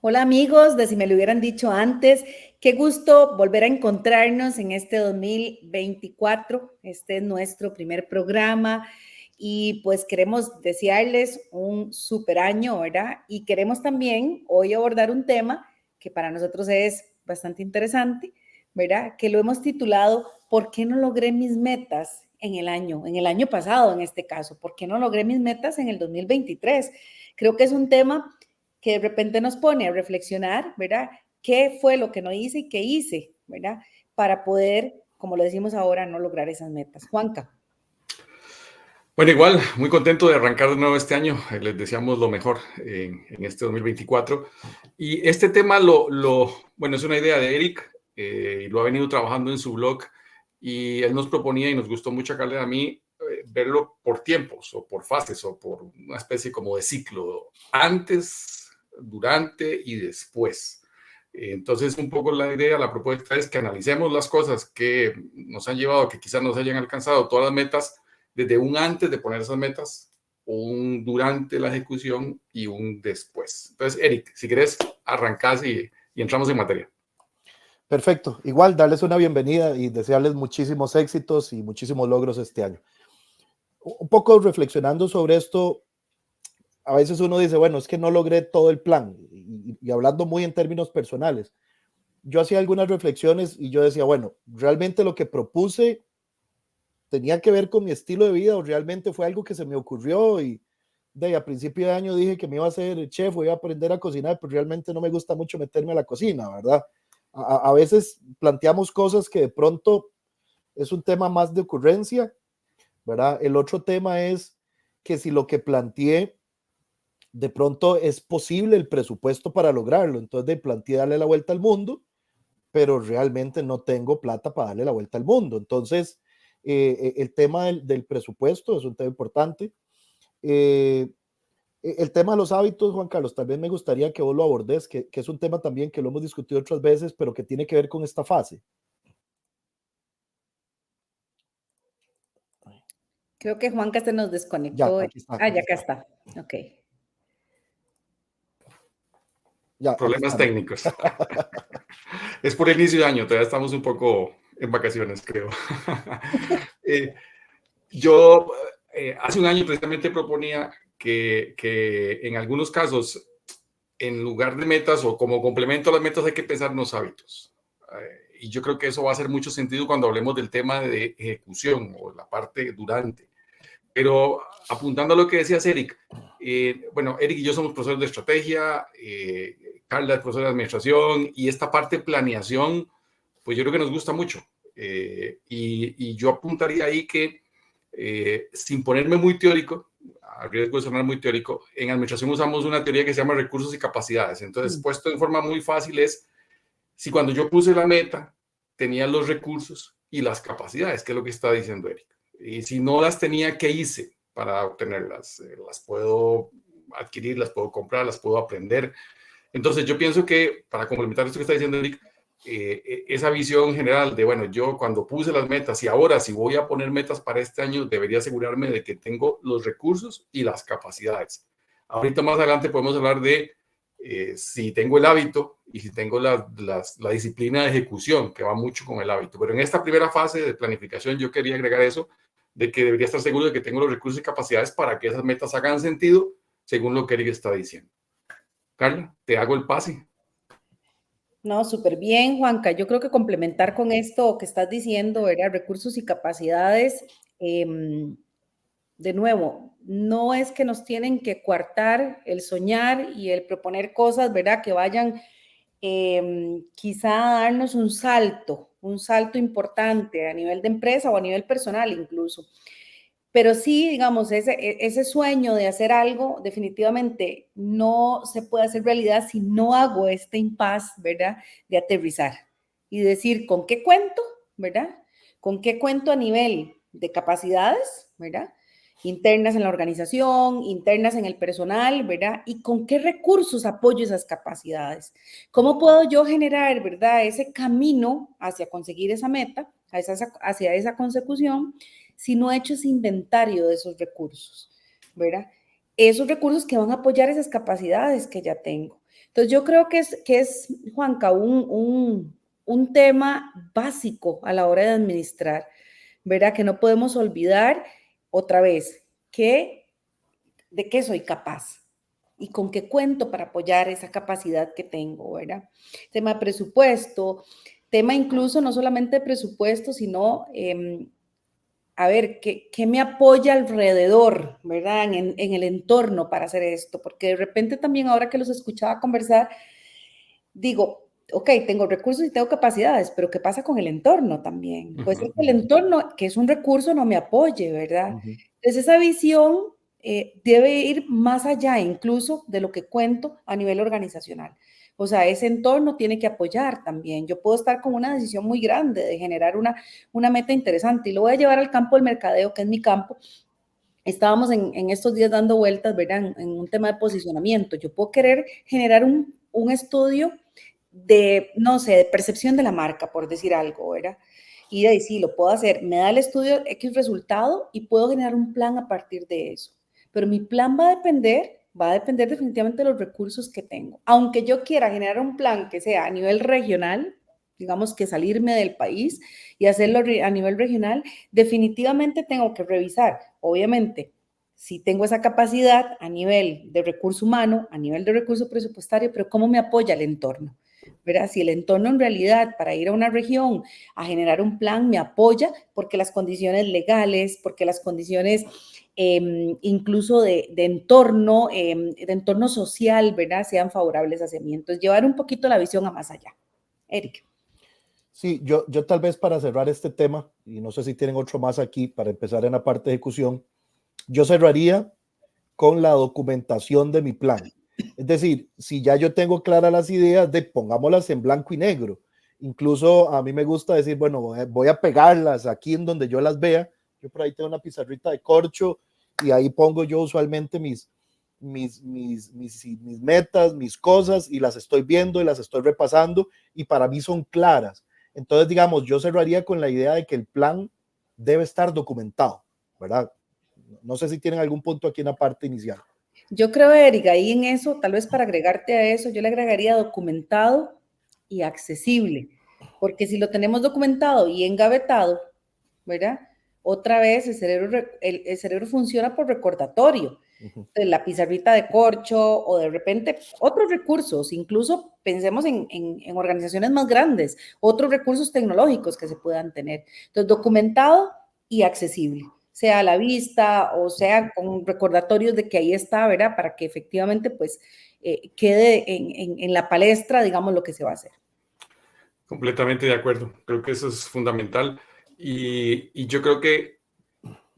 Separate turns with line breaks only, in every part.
Hola amigos, de si me lo hubieran dicho antes, qué gusto volver a encontrarnos en este 2024. Este es nuestro primer programa y pues queremos desearles un super año, ¿verdad? Y queremos también hoy abordar un tema que para nosotros es bastante interesante, ¿verdad? Que lo hemos titulado ¿Por qué no logré mis metas en el año pasado en este caso? ¿Por qué no logré mis metas en el 2023? Creo que es un tema que de repente nos pone a reflexionar, ¿verdad? ¿Qué fue lo que no hice y qué hice, ¿verdad? Para poder, como lo decimos ahora, no lograr esas metas. Juanca.
Bueno, igual, muy contento de arrancar de nuevo este año. Les deseamos lo mejor en este 2024. Y este tema bueno, es una idea de Eric y lo ha venido trabajando en su blog. Y él nos proponía y nos gustó mucho a Carla y a mí verlo por tiempos o por fases o por una especie como de ciclo, antes, durante y después. Entonces, un poco la idea, la propuesta es que analicemos las cosas que nos han llevado, que quizás nos hayan alcanzado todas las metas, desde un antes de poner esas metas, un durante la ejecución y un después. Entonces, Eric, si quieres, arrancás y entramos en materia.
Perfecto. Igual darles una bienvenida y desearles muchísimos éxitos y muchísimos logros este año. Un poco reflexionando sobre esto, a veces uno dice, bueno, es que no logré todo el plan y hablando muy en términos personales. Yo hacía algunas reflexiones y yo decía, bueno, realmente lo que propuse tenía que ver con mi estilo de vida o realmente fue algo que se me ocurrió y a principio de año dije que me iba a ser chef o iba a aprender a cocinar, pero realmente no me gusta mucho meterme a la cocina, ¿verdad? A veces planteamos cosas que de pronto es un tema más de ocurrencia, ¿verdad? El otro tema es que si lo que planteé de pronto es posible el presupuesto para lograrlo, entonces planteé darle la vuelta al mundo, pero realmente no tengo plata para darle la vuelta al mundo. Entonces, el tema del presupuesto es un tema importante. El tema de los hábitos, Juan Carlos, también me gustaría que vos lo abordes, que es un tema también que lo hemos discutido otras veces, pero que tiene que ver con esta fase.
Creo que Juanca se nos
Ya,
desconectó.
aquí está.
Ah, ya acá está. Ok.
Ya, aquí
Problemas
estamos.
técnicos. Es por el inicio de año, todavía estamos un poco en vacaciones, creo. Yo hace un año precisamente proponía que en algunos casos, en lugar de metas o como complemento a las metas, hay que pensar en los hábitos. Y yo creo que eso va a hacer mucho sentido cuando hablemos del tema de ejecución o la parte durante. Pero apuntando a lo que decías, Eric, bueno, Eric y yo somos profesores de estrategia, Carla es profesora de administración y esta parte de planeación, pues yo creo que nos gusta mucho. Y yo apuntaría ahí que, sin ponerme muy teórico, a riesgo de sonar muy teórico, en administración usamos una teoría que se llama recursos y capacidades. Entonces, puesto en forma muy fácil es, si cuando yo puse la meta, tenía los recursos y las capacidades, que es lo que está diciendo Eric. Y si no las tenía, ¿qué hice para obtenerlas? Las puedo adquirir, las puedo comprar, las puedo aprender. Entonces, yo pienso que, para complementar esto que está diciendo Eric, esa visión general de, bueno, yo cuando puse las metas y ahora si voy a poner metas para este año, debería asegurarme de que tengo los recursos y las capacidades. Ahorita más adelante podemos hablar de si tengo el hábito y si tengo la disciplina de ejecución, que va mucho con el hábito. Pero en esta primera fase de planificación yo quería agregar eso, de que debería estar seguro de que tengo los recursos y capacidades para que esas metas hagan sentido según lo que Eric está diciendo. Carla, te hago el pase.
No, súper bien, Juanca. Yo creo que complementar con esto que estás diciendo, ¿verdad? Recursos y capacidades. De nuevo, no es que nos tienen que coartar el soñar y el proponer cosas, ¿verdad? Que vayan quizá a darnos un salto importante a nivel de empresa o a nivel personal incluso. Pero sí, digamos, ese sueño de hacer algo definitivamente no se puede hacer realidad si no hago este impasse, ¿verdad? De aterrizar y decir, ¿con qué cuento? ¿Verdad? ¿Con qué cuento a nivel de capacidades? ¿Verdad? Internas en la organización, internas en el personal, ¿verdad? Y con qué recursos apoyo esas capacidades. ¿Cómo puedo yo generar, ¿verdad? Ese camino hacia conseguir esa meta, hacia esa consecución, si no he hecho ese inventario de esos recursos, ¿verdad? Esos recursos que van a apoyar esas capacidades que ya tengo. Entonces yo creo que es Juanca, un tema básico a la hora de administrar, ¿verdad? Que no podemos olvidar otra vez de qué soy capaz y con qué cuento para apoyar esa capacidad que tengo, ¿verdad? Tema de presupuesto, tema incluso no solamente de presupuesto, sino a ver, ¿qué me apoya alrededor, ¿verdad? En el entorno para hacer esto, porque de repente también ahora que los escuchaba conversar, digo, ok, tengo recursos y tengo capacidades, pero ¿qué pasa con el entorno también? Puede ser que el entorno, que es un recurso, no me apoye, ¿verdad? Entonces esa visión debe ir más allá incluso de lo que cuento a nivel organizacional. O sea, ese entorno tiene que apoyar también. Yo puedo estar con una decisión muy grande de generar una meta interesante y lo voy a llevar al campo del mercadeo, que es mi campo. Estábamos en estos días dando vueltas, ¿verdad? En un tema de posicionamiento. Yo puedo querer generar un estudio de, no sé, de percepción de la marca, por decir algo, ¿verdad? Y de ahí sí, lo puedo hacer. Me da el estudio X resultado y puedo generar un plan a partir de eso. Pero mi plan va a depender definitivamente de los recursos que tengo. Aunque yo quiera generar un plan que sea a nivel regional, digamos que salirme del país y hacerlo a nivel regional, definitivamente tengo que revisar, obviamente, si tengo esa capacidad a nivel de recurso humano, a nivel de recurso presupuestario, pero cómo me apoya el entorno. ¿Verdad? Si el entorno en realidad para ir a una región a generar un plan me apoya porque las condiciones legales, porque las condiciones incluso de entorno social, ¿verdad? Sean favorables hacia mí. Entonces, llevar un poquito la visión a más allá. Eric.
Sí, yo tal vez para cerrar este tema, y no sé si tienen otro más aquí para empezar en la parte de ejecución, yo cerraría con la documentación de mi plan. Es decir, si ya yo tengo claras las ideas, pongámoslas en blanco y negro. Incluso a mí me gusta decir, bueno, voy a pegarlas aquí en donde yo las vea. Yo por ahí tengo una pizarrita de corcho y ahí pongo yo usualmente mis metas, mis cosas, y las estoy viendo y las estoy repasando y para mí son claras. Entonces, digamos, yo cerraría con la idea de que el plan debe estar documentado, ¿verdad? No sé si tienen algún punto aquí en la parte inicial.
Yo creo, Eric, ahí en eso, tal vez para agregarte a eso, yo le agregaría documentado y accesible, porque si lo tenemos documentado y engavetado, ¿verdad? Otra vez el cerebro funciona por recordatorio. Entonces, la pizarrita de corcho o de repente otros recursos, incluso pensemos en organizaciones más grandes, otros recursos tecnológicos que se puedan tener. Entonces, documentado y accesible, sea a la vista o sea con recordatorios de que ahí está, ¿verdad? Para que efectivamente pues quede en la palestra, digamos, lo que se va a hacer.
Completamente de acuerdo. Creo que eso es fundamental. Y yo creo que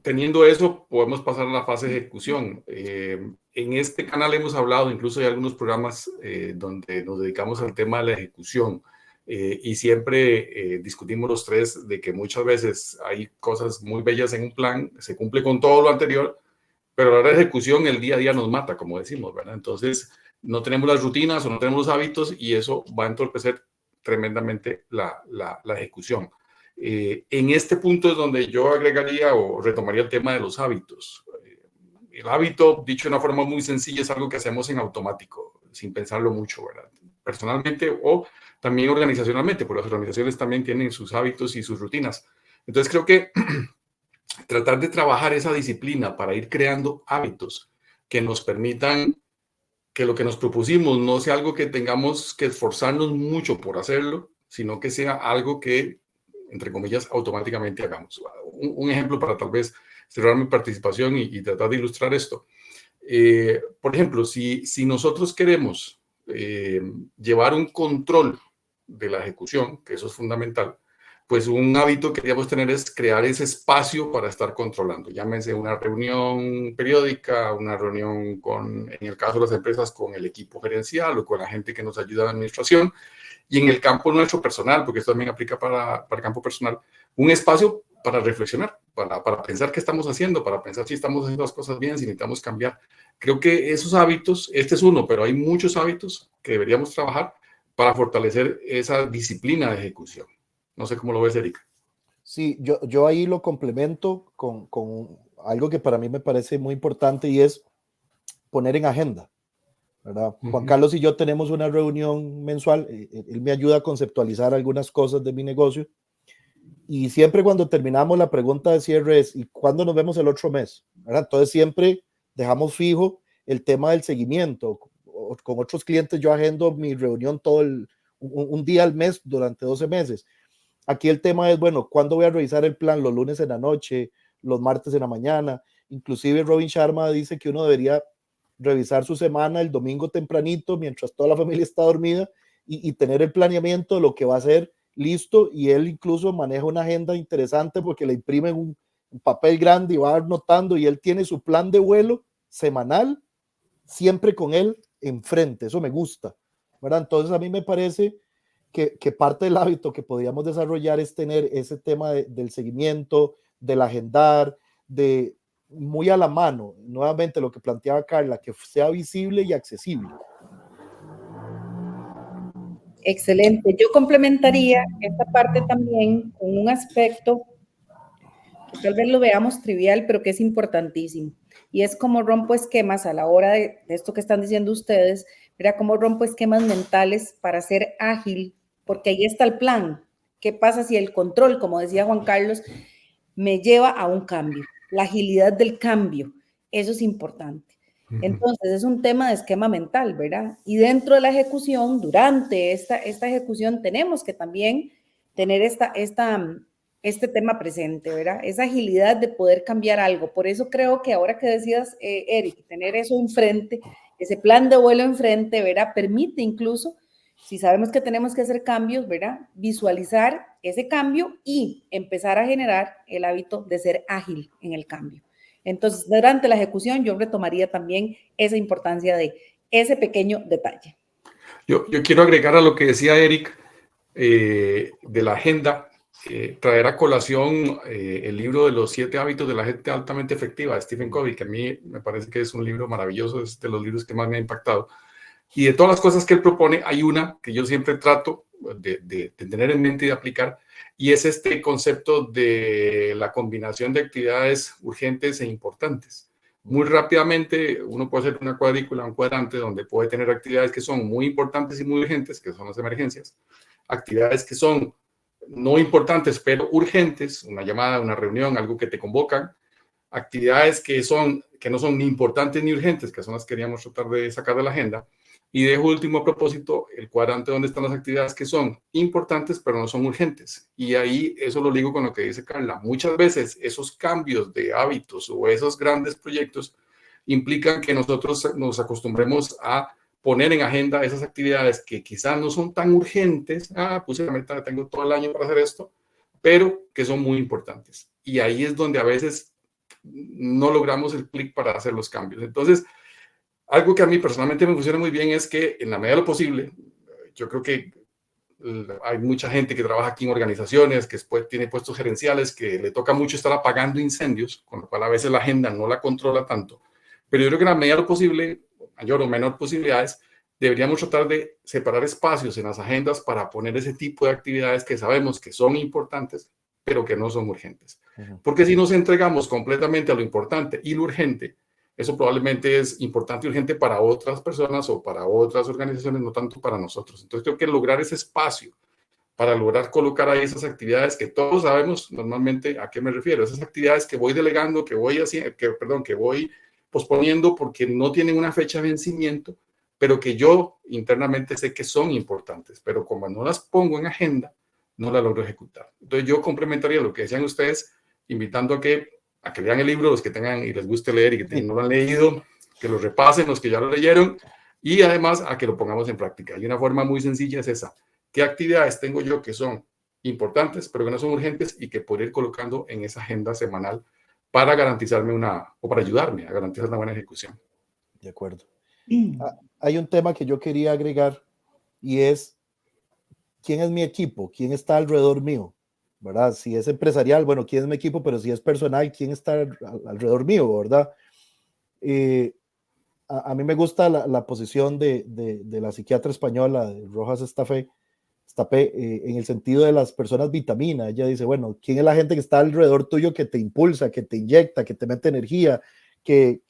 teniendo eso, podemos pasar a la fase de ejecución. En este canal hemos hablado, incluso hay algunos programas donde nos dedicamos al tema de la ejecución. Y siempre discutimos los tres de que muchas veces hay cosas muy bellas en un plan, se cumple con todo lo anterior, pero la ejecución el día a día nos mata, como decimos, ¿verdad? Entonces, no tenemos las rutinas o no tenemos los hábitos y eso va a entorpecer tremendamente la ejecución. En este punto es donde yo agregaría o retomaría el tema de los hábitos. El hábito, dicho de una forma muy sencilla, es algo que hacemos en automático, sin pensarlo mucho, ¿verdad? Personalmente o también organizacionalmente, porque las organizaciones también tienen sus hábitos y sus rutinas. Entonces creo que tratar de trabajar esa disciplina para ir creando hábitos que nos permitan que lo que nos propusimos no sea algo que tengamos que esforzarnos mucho por hacerlo, sino que sea algo que, entre comillas, automáticamente hagamos. Un ejemplo para tal vez cerrar mi participación y tratar de ilustrar esto. Por ejemplo, si nosotros queremos llevar un control de la ejecución, que eso es fundamental, pues un hábito que queríamos tener es crear ese espacio para estar controlando. Llámese una reunión periódica, una reunión en el caso de las empresas, con el equipo gerencial o con la gente que nos ayuda en la administración. Y en el campo nuestro personal, porque esto también aplica para el campo personal, un espacio para reflexionar, para pensar qué estamos haciendo, para pensar si estamos haciendo las cosas bien, si necesitamos cambiar. Creo que esos hábitos, este es uno, pero hay muchos hábitos que deberíamos trabajar para fortalecer esa disciplina de ejecución. No sé cómo lo ves, Erika.
Sí, yo ahí lo complemento con algo que para mí me parece muy importante y es poner en agenda. ¿verdad? Juan Carlos y yo tenemos una reunión mensual, él me ayuda a conceptualizar algunas cosas de mi negocio, y siempre cuando terminamos la pregunta de cierre es, ¿y cuándo nos vemos el otro mes? ¿Verdad? Entonces siempre dejamos fijo el tema del seguimiento. Con otros clientes yo agendo mi reunión un día al mes durante 12 meses. Aquí el tema es, bueno, ¿cuándo voy a revisar el plan? Los lunes en la noche, los martes en la mañana. Inclusive Robin Sharma dice que uno debería revisar su semana el domingo tempranito mientras toda la familia está dormida y tener el planeamiento de lo que va a hacer listo, y él incluso maneja una agenda interesante porque le imprimen un papel grande y va anotando, y él tiene su plan de vuelo semanal siempre con él enfrente. Eso me gusta, ¿verdad? Entonces a mí me parece que parte del hábito que podríamos desarrollar es tener ese tema del seguimiento, del agendar, de muy a la mano, nuevamente lo que planteaba Carla, que sea visible y accesible.
Excelente. Yo complementaría esta parte también con un aspecto que tal vez lo veamos trivial, pero que es importantísimo. Y es como rompo esquemas a la hora de esto que están diciendo ustedes, mira cómo rompo esquemas mentales para ser ágil, porque ahí está el plan. ¿Qué pasa si el control, como decía Juan Carlos, me lleva a un cambio? La agilidad del cambio, eso es importante. Entonces, es un tema de esquema mental, ¿verdad? Y dentro de la ejecución, durante esta ejecución, tenemos que también tener este tema presente, ¿verdad? Esa agilidad de poder cambiar algo. Por eso creo que ahora que decías, Eric, tener eso enfrente, ese plan de vuelo enfrente, ¿verdad? Permite incluso, si sabemos que tenemos que hacer cambios, ¿verdad? Visualizar ese cambio y empezar a generar el hábito de ser ágil en el cambio. Entonces, durante la ejecución, yo retomaría también esa importancia de ese pequeño detalle.
Yo quiero agregar a lo que decía Eric de la agenda, traer a colación el libro de los 7 hábitos de la gente altamente efectiva de Stephen Covey, que a mí me parece que es un libro maravilloso, es de los libros que más me ha impactado. Y de todas las cosas que él propone, hay una que yo siempre trato de tener en mente y de aplicar, y es este concepto de la combinación de actividades urgentes e importantes. Muy rápidamente uno puede hacer una cuadrícula, un cuadrante donde puede tener actividades que son muy importantes y muy urgentes, que son las emergencias, actividades que son no importantes pero urgentes, una llamada, una reunión, algo que te convocan, actividades que no son ni importantes ni urgentes, que son las que queríamos tratar de sacar de la agenda. Y dejo último propósito el cuadrante donde están las actividades que son importantes pero no son urgentes. Y ahí eso lo ligo con lo que dice Carla. Muchas veces esos cambios de hábitos o esos grandes proyectos implican que nosotros nos acostumbremos a poner en agenda esas actividades que quizás no son tan urgentes. Puse la meta, tengo todo el año para hacer esto, pero que son muy importantes. Y ahí es donde a veces no logramos el clic para hacer los cambios. Entonces, algo que a mí personalmente me funciona muy bien es que en la medida de lo posible, yo creo que hay mucha gente que trabaja aquí en organizaciones, que después tiene puestos gerenciales, que le toca mucho estar apagando incendios, con lo cual a veces la agenda no la controla tanto. Pero yo creo que en la medida de lo posible, mayor o menor posibilidades, deberíamos tratar de separar espacios en las agendas para poner ese tipo de actividades que sabemos que son importantes, pero que no son urgentes. Porque si nos entregamos completamente a lo importante y lo urgente, eso probablemente es importante y urgente para otras personas o para otras organizaciones, no tanto para nosotros. Entonces creo que lograr ese espacio para lograr colocar ahí esas actividades que todos sabemos normalmente a qué me refiero, esas actividades que voy delegando, que voy posponiendo porque no tienen una fecha de vencimiento, pero que yo internamente sé que son importantes, pero como no las pongo en agenda, no las logro ejecutar. Entonces yo complementaría lo que decían ustedes, invitando a que lean el libro, los que tengan y les guste leer y que no lo han leído, que lo repasen los que ya lo leyeron, y además a que lo pongamos en práctica. Y una forma muy sencilla es esa. ¿Qué actividades tengo yo que son importantes, pero que no son urgentes y que puedo ir colocando en esa agenda semanal para garantizarme o para ayudarme a garantizar una buena ejecución?
De acuerdo. Hay un tema que yo quería agregar y es ¿quién es mi equipo? ¿Quién está alrededor mío? ¿Verdad? Si es empresarial, bueno, ¿quién es mi equipo? Pero si es personal, ¿quién está alrededor mío? ¿Verdad? A mí me gusta la posición de la psiquiatra española, de Rojas Estapé, en el sentido de las personas vitamina. Ella dice, bueno, ¿quién es la gente que está alrededor tuyo que te impulsa, que te inyecta, que te mete energía, que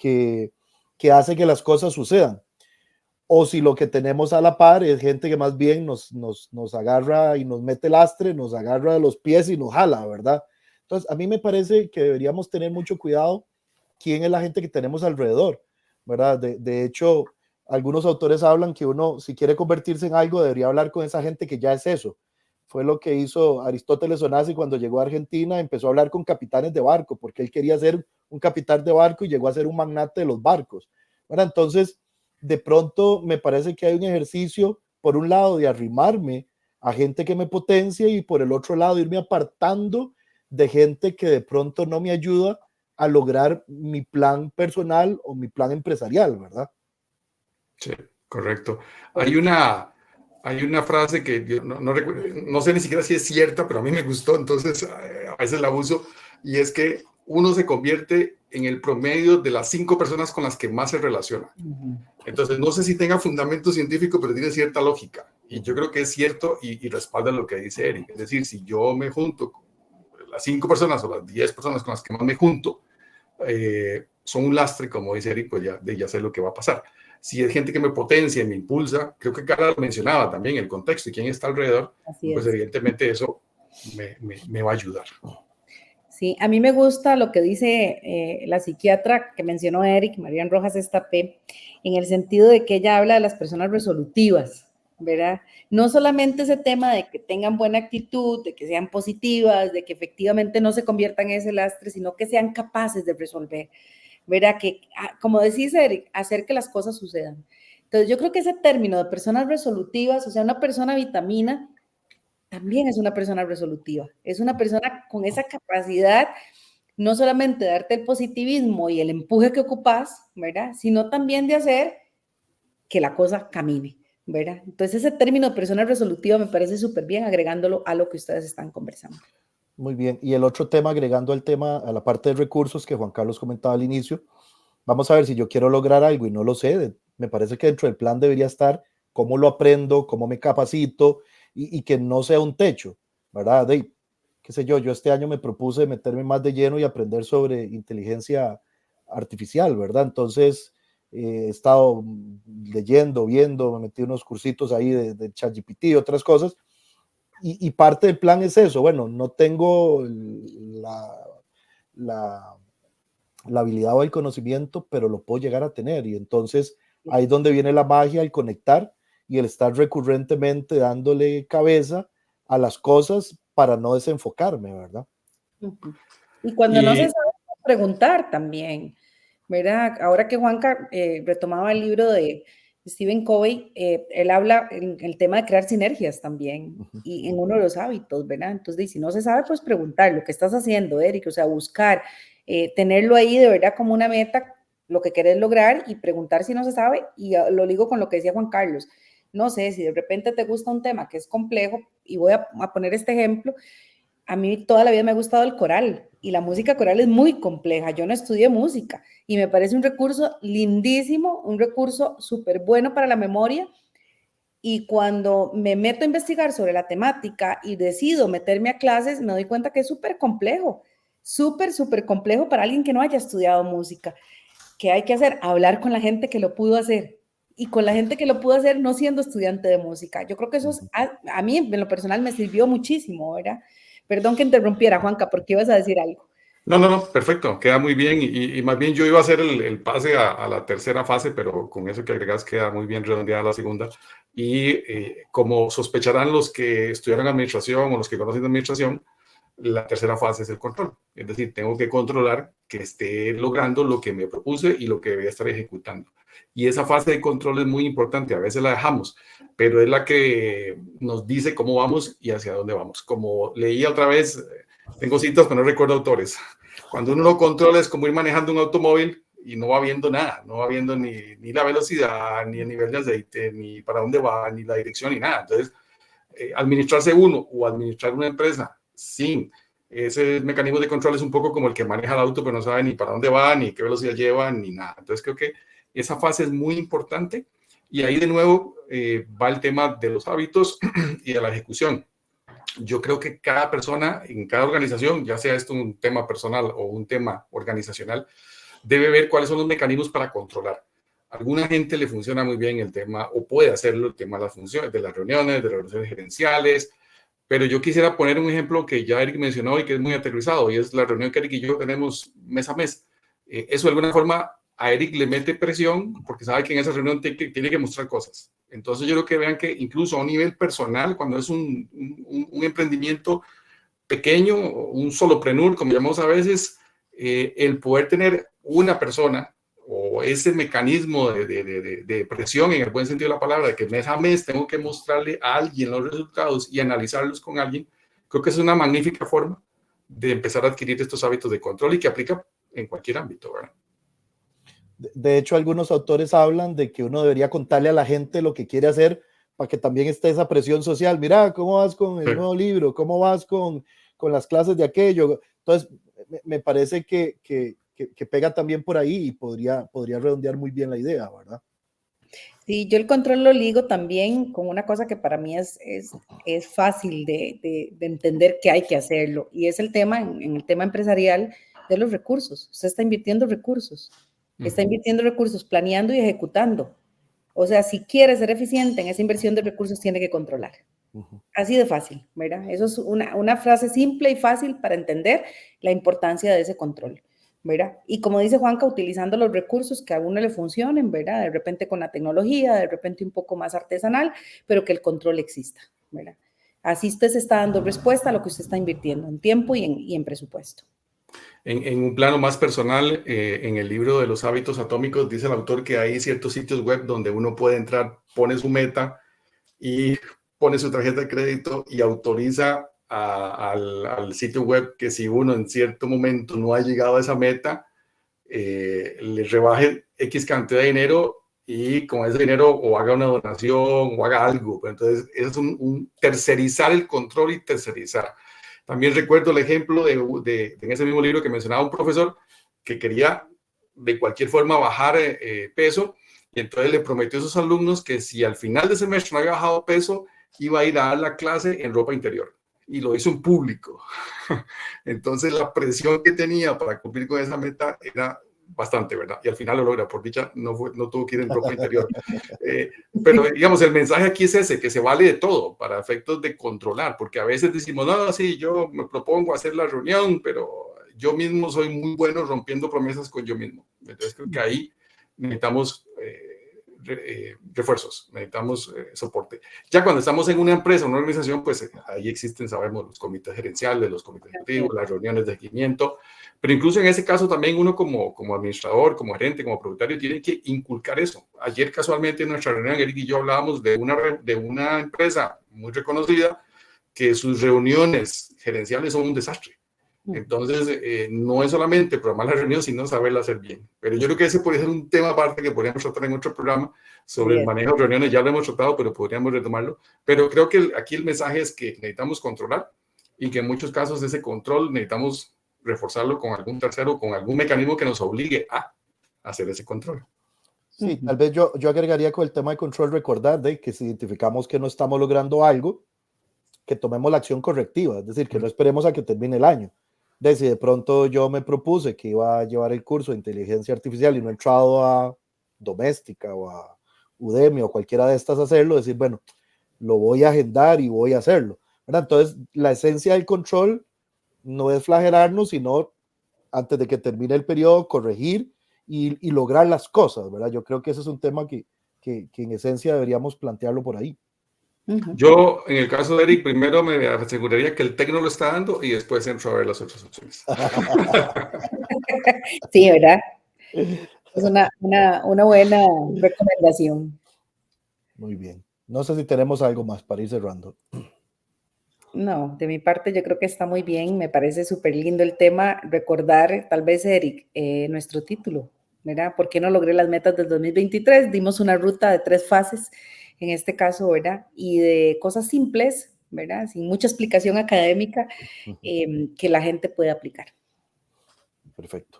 hace que las cosas sucedan? o si lo que tenemos a la par es gente que más bien nos agarra y nos mete lastre, nos agarra de los pies y nos jala, ¿verdad? Entonces, a mí me parece que deberíamos tener mucho cuidado quién es la gente que tenemos alrededor, ¿verdad? De hecho, algunos autores hablan que uno, si quiere convertirse en algo, debería hablar con esa gente que ya es eso. Fue lo que hizo Aristóteles Onassis cuando llegó a Argentina, empezó a hablar con capitanes de barco, porque él quería ser un capitán de barco y llegó a ser un magnate de los barcos, ¿verdad? Entonces, de pronto me parece que hay un ejercicio, por un lado, de arrimarme a gente que me potencia y por el otro lado, irme apartando de gente que de pronto no me ayuda a lograr mi plan personal o mi plan empresarial, ¿verdad?
Sí, correcto. Hay una frase que yo no sé ni siquiera si es cierta, pero a mí me gustó, entonces a veces la uso, y es que uno se convierte en el promedio de las 5 personas con las que más se relaciona. Entonces, no sé si tenga fundamento científico, pero tiene cierta lógica. Y yo creo que es cierto y respalda lo que dice Eric. Es decir, si yo me junto con las 5 personas o las 10 personas con las que más me junto, son un lastre, como dice Eric, pues ya sé lo que va a pasar. Si es gente que me potencia y me impulsa, creo que Carla mencionaba también el contexto y quién está alrededor, pues evidentemente eso me va a ayudar.
Sí, a mí me gusta lo que dice la psiquiatra que mencionó Eric, Marian Rojas Estapé, en el sentido de que ella habla de las personas resolutivas, ¿verdad? No solamente ese tema de que tengan buena actitud, de que sean positivas, de que efectivamente no se conviertan en ese lastre, sino que sean capaces de resolver, ¿verdad? Que, como decís, Eric, hacer que las cosas sucedan. Entonces, yo creo que ese término de personas resolutivas, o sea, una persona vitamina, también es una persona resolutiva, es una persona con esa capacidad no solamente de darte el positivismo y el empuje que ocupas, ¿verdad? Sino también de hacer que la cosa camine, ¿verdad? Entonces ese término de persona resolutiva me parece súper bien agregándolo a lo que ustedes están conversando.
Muy bien, y el otro tema, agregando el tema a la parte de recursos que Juan Carlos comentaba al inicio, vamos a ver si yo quiero lograr algo y no lo sé, me parece que dentro del plan debería estar cómo lo aprendo, cómo me capacito y que no sea un techo, ¿verdad? Qué sé yo este año me propuse meterme más de lleno y aprender sobre inteligencia artificial, ¿verdad? Entonces he estado leyendo, viendo, me metí unos cursitos ahí de ChatGPT y otras cosas, y parte del plan es eso, bueno, no tengo la habilidad o el conocimiento, pero lo puedo llegar a tener, y entonces ahí es donde viene la magia, el conectar y el estar recurrentemente dándole cabeza a las cosas para no desenfocarme, ¿verdad?
Y cuando no se sabe, preguntar también, ¿verdad? Ahora que Juanca retomaba el libro de Stephen Covey, él habla en el tema de crear sinergias también, y en uno de los hábitos, ¿verdad? Entonces, si no se sabe, pues preguntar lo que estás haciendo, Eric, o sea, buscar, tenerlo ahí de verdad como una meta, lo que querés lograr, y preguntar si no se sabe, y lo ligo con lo que decía Juan Carlos. No sé, si de repente te gusta un tema que es complejo, y voy a poner este ejemplo, a mí toda la vida me ha gustado el coral y la música coral es muy compleja. Yo no estudié música y me parece un recurso lindísimo, un recurso súper bueno para la memoria. Y cuando me meto a investigar sobre la temática y decido meterme a clases, me doy cuenta que es súper complejo, súper complejo para alguien que no haya estudiado música. ¿Qué hay que hacer? Hablar con la gente que lo pudo hacer. Y con la gente que lo pudo hacer no siendo estudiante de música. Yo creo que eso es, a mí en lo personal me sirvió muchísimo, ¿verdad? Perdón que interrumpiera, Juanca, porque ibas a decir algo.
No, perfecto, queda muy bien y más bien yo iba a hacer el pase a la tercera fase, pero con eso que agregas queda muy bien redondeada la segunda. Y como sospecharán los que estudiaron administración o los que conocen administración, la tercera fase es el control. Es decir, tengo que controlar que esté logrando lo que me propuse y lo que debía estar ejecutando. Y esa fase de control es muy importante, a veces la dejamos, pero es la que nos dice cómo vamos y hacia dónde vamos. Como leí otra vez, tengo citas, pero no recuerdo autores. Cuando uno no controla es como ir manejando un automóvil y no va viendo nada, no va viendo ni la velocidad, ni el nivel de aceite, ni para dónde va, ni la dirección, ni nada. Entonces, administrarse uno o administrar una empresa sin ese mecanismo de control es un poco como el que maneja el auto, pero no sabe ni para dónde va, ni qué velocidad lleva, ni nada. Entonces, creo que esa fase es muy importante y ahí de nuevo va el tema de los hábitos y de la ejecución. Yo creo que cada persona en cada organización, ya sea esto un tema personal o un tema organizacional, debe ver cuáles son los mecanismos para controlar. alguna gente le funciona muy bien el tema, o puede hacerlo el tema de las funciones, de las reuniones gerenciales, pero yo quisiera poner un ejemplo que ya Eric mencionó y que es muy aterrizado, y es la reunión que Eric y yo tenemos mes a mes. Eso de alguna forma a Eric le mete presión, porque sabe que en esa reunión tiene que mostrar cosas. Entonces yo creo que vean que incluso a un nivel personal, cuando es un emprendimiento pequeño, un solopreneur, como llamamos a veces, el poder tener una persona o ese mecanismo de presión en el buen sentido de la palabra, de que mes a mes tengo que mostrarle a alguien los resultados y analizarlos con alguien, creo que es una magnífica forma de empezar a adquirir estos hábitos de control y que aplica en cualquier ámbito, ¿verdad?
De hecho, algunos autores hablan de que uno debería contarle a la gente lo que quiere hacer para que también esté esa presión social. Mira, ¿cómo vas con el nuevo libro? ¿Cómo vas con las clases de aquello? Entonces, me parece que pega también por ahí y podría redondear muy bien la idea, ¿verdad?
Sí, yo el control lo ligo también con una cosa que para mí es fácil de entender que hay que hacerlo, y es el tema, en el tema empresarial, de los recursos. Usted está invirtiendo recursos, planeando y ejecutando. O sea, si quiere ser eficiente en esa inversión de recursos, tiene que controlar. Así de fácil, ¿verdad? Eso es una frase simple y fácil para entender la importancia de ese control, ¿verdad? Y como dice Juanca, utilizando los recursos que a uno le funcionen, ¿verdad? De repente con la tecnología, de repente un poco más artesanal, pero que el control exista, ¿verdad? Así usted se está dando respuesta a lo que usted está invirtiendo en tiempo y en presupuesto.
En un plano más personal, en el libro de los hábitos atómicos, dice el autor que hay ciertos sitios web donde uno puede entrar, pone su meta y pone su tarjeta de crédito y autoriza al sitio web que si uno en cierto momento no ha llegado a esa meta, le rebaje X cantidad de dinero y con ese dinero o haga una donación o haga algo. Entonces es un tercerizar el control y tercerizar. También recuerdo el ejemplo en ese mismo libro que mencionaba un profesor que quería de cualquier forma bajar peso, y entonces le prometió a sus alumnos que si al final de semestre no había bajado peso, iba a ir a dar la clase en ropa interior. Y lo hizo en público. Entonces la presión que tenía para cumplir con esa meta era bastante, ¿verdad? Y al final lo logra, por dicha no tuvo que ir en ropa interior. Pero digamos, el mensaje aquí es ese, que se vale de todo para efectos de controlar, porque a veces decimos, no, sí, yo me propongo hacer la reunión, pero yo mismo soy muy bueno rompiendo promesas con yo mismo. Entonces creo que ahí necesitamos refuerzos, necesitamos soporte. Ya cuando estamos en una empresa, una organización, pues ahí existen, sabemos, los comités gerenciales, los comités ejecutivos, las reuniones de seguimiento, pero incluso en ese caso también uno como administrador, como gerente, como propietario, tiene que inculcar eso. Ayer casualmente en nuestra reunión, Eric y yo hablábamos de una empresa muy reconocida que sus reuniones gerenciales son un desastre. Entonces, no es solamente programar la reunión, sino saberla hacer bien. Pero yo creo que ese podría ser un tema aparte que podríamos tratar en otro programa sobre el manejo de reuniones. Ya lo hemos tratado, pero podríamos retomarlo. Pero creo que aquí el mensaje es que necesitamos controlar y que en muchos casos ese control necesitamos reforzarlo con algún tercero, con algún mecanismo que nos obligue a hacer ese control.
Sí, tal vez yo agregaría con el tema de control recordar de que si identificamos que no estamos logrando algo, que tomemos la acción correctiva, es decir, que no esperemos a que termine el año. De si de pronto yo me propuse que iba a llevar el curso de inteligencia artificial y no he entrado a Doméstica o a Udemy o cualquiera de estas a hacerlo, decir, bueno, lo voy a agendar y voy a hacerlo, ¿verdad? Entonces, la esencia del control no es flagelarnos, sino antes de que termine el periodo, corregir y lograr las cosas, ¿verdad? Yo creo que ese es un tema que en esencia deberíamos plantearlo por ahí.
Yo, en el caso de Eric, primero me aseguraría que el TEC no lo está dando y después entro a ver las otras opciones.
Sí, ¿verdad? Es una buena recomendación.
Muy bien. No sé si tenemos algo más para ir cerrando.
No, de mi parte yo creo que está muy bien, me parece súper lindo el tema. Recordar, tal vez, Eric, nuestro título, ¿verdad? ¿Por qué no logré las metas del 2023? Dimos una ruta de 3 fases, en este caso, ¿verdad? Y de cosas simples, ¿verdad? Sin mucha explicación académica, que la gente puede aplicar.
Perfecto.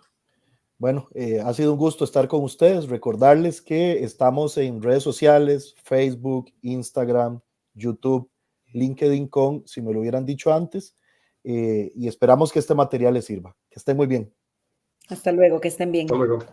Bueno, ha sido un gusto estar con ustedes. Recordarles que estamos en redes sociales, Facebook, Instagram, YouTube, LinkedIn si me lo hubieran dicho antes, y esperamos que este material les sirva. Que estén muy bien.
Hasta luego, que estén bien.
Hasta luego.